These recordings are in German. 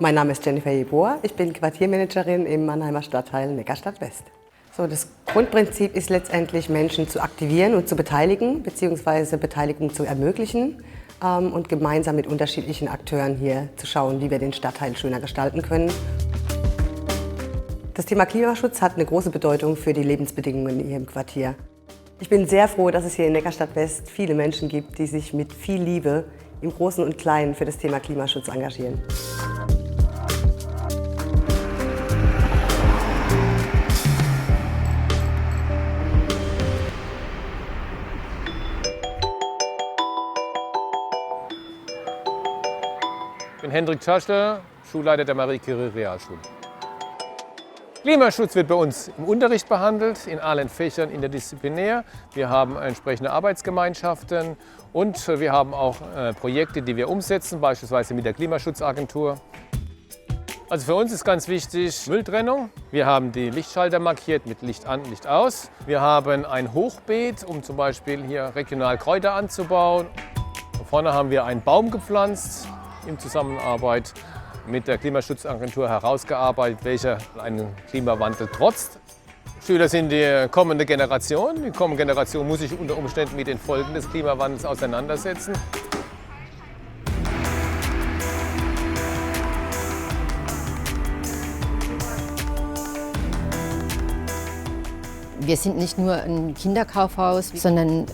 Mein Name ist Jennifer Jeboa, ich bin Quartiermanagerin im Mannheimer Stadtteil Neckarstadt West. So, das Grundprinzip ist letztendlich, Menschen zu aktivieren und zu beteiligen, bzw. Beteiligung zu ermöglichen und gemeinsam mit unterschiedlichen Akteuren hier zu schauen, wie wir den Stadtteil schöner gestalten können. Das Thema Klimaschutz hat eine große Bedeutung für die Lebensbedingungen hier im Quartier. Ich bin sehr froh, dass es hier in Neckarstadt West viele Menschen gibt, die sich mit viel Liebe im Großen und Kleinen für das Thema Klimaschutz engagieren. Ich bin Hendrik Tschaschler, Schulleiter der Marie-Curie-Realschule. Klimaschutz wird bei uns im Unterricht behandelt, in allen Fächern interdisziplinär. Wir haben entsprechende Arbeitsgemeinschaften und wir haben auch Projekte, die wir umsetzen, beispielsweise mit der Klimaschutzagentur. Also für uns ist ganz wichtig Mülltrennung. Wir haben die Lichtschalter markiert mit Licht an, Licht aus. Wir haben ein Hochbeet, um zum Beispiel hier regional Kräuter anzubauen. Vorne haben wir einen Baum gepflanzt, in Zusammenarbeit mit der Klimaschutzagentur herausgearbeitet, welcher einen Klimawandel trotzt. Schüler sind die kommende Generation. Die kommende Generation muss sich unter Umständen mit den Folgen des Klimawandels auseinandersetzen. Wir sind nicht nur ein Kinderkaufhaus, sondern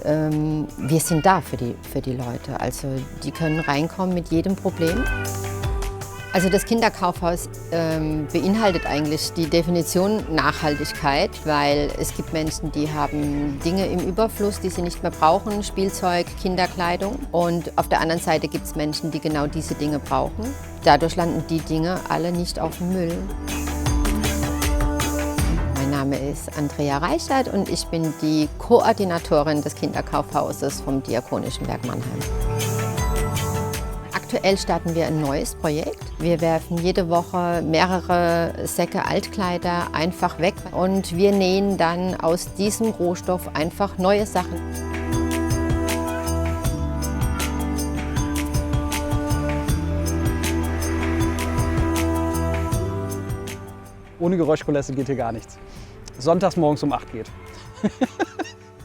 wir sind da für die Leute. Also die können reinkommen mit jedem Problem. Also das Kinderkaufhaus beinhaltet eigentlich die Definition Nachhaltigkeit, weil es gibt Menschen, die haben Dinge im Überfluss, die sie nicht mehr brauchen, Spielzeug, Kinderkleidung. Und auf der anderen Seite gibt es Menschen, die genau diese Dinge brauchen. Dadurch landen die Dinge alle nicht auf dem Müll. Mein Name ist Andrea Reichert und ich bin die Koordinatorin des Kinderkaufhauses vom Diakonischen Werk Mannheim. Aktuell starten wir ein neues Projekt. Wir werfen jede Woche mehrere Säcke Altkleider einfach weg und wir nähen dann aus diesem Rohstoff einfach neue Sachen. Ohne Geräuschkulisse geht hier gar nichts. Sonntags morgens um 8 geht.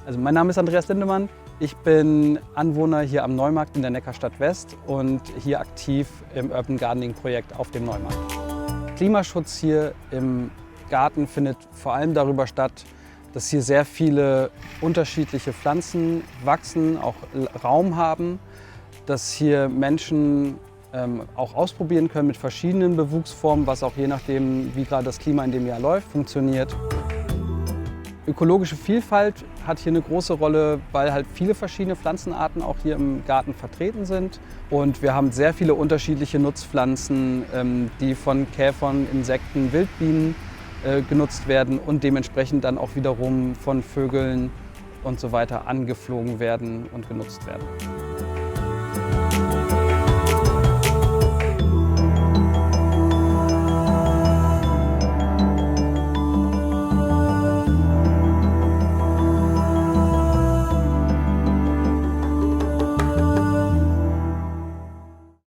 Also mein Name ist Andreas Lindemann. Ich bin Anwohner hier am Neumarkt in der Neckarstadt West und hier aktiv im Urban Gardening Projekt auf dem Neumarkt. Klimaschutz hier im Garten findet vor allem darüber statt, dass hier sehr viele unterschiedliche Pflanzen wachsen, auch Raum haben, dass hier Menschen auch ausprobieren können mit verschiedenen Bewuchsformen, was auch je nachdem, wie gerade das Klima in dem Jahr läuft, funktioniert. Ökologische Vielfalt hat hier eine große Rolle, weil halt viele verschiedene Pflanzenarten auch hier im Garten vertreten sind. Und wir haben sehr viele unterschiedliche Nutzpflanzen, die von Käfern, Insekten, Wildbienen genutzt werden und dementsprechend dann auch wiederum von Vögeln und so weiter angeflogen werden und genutzt werden.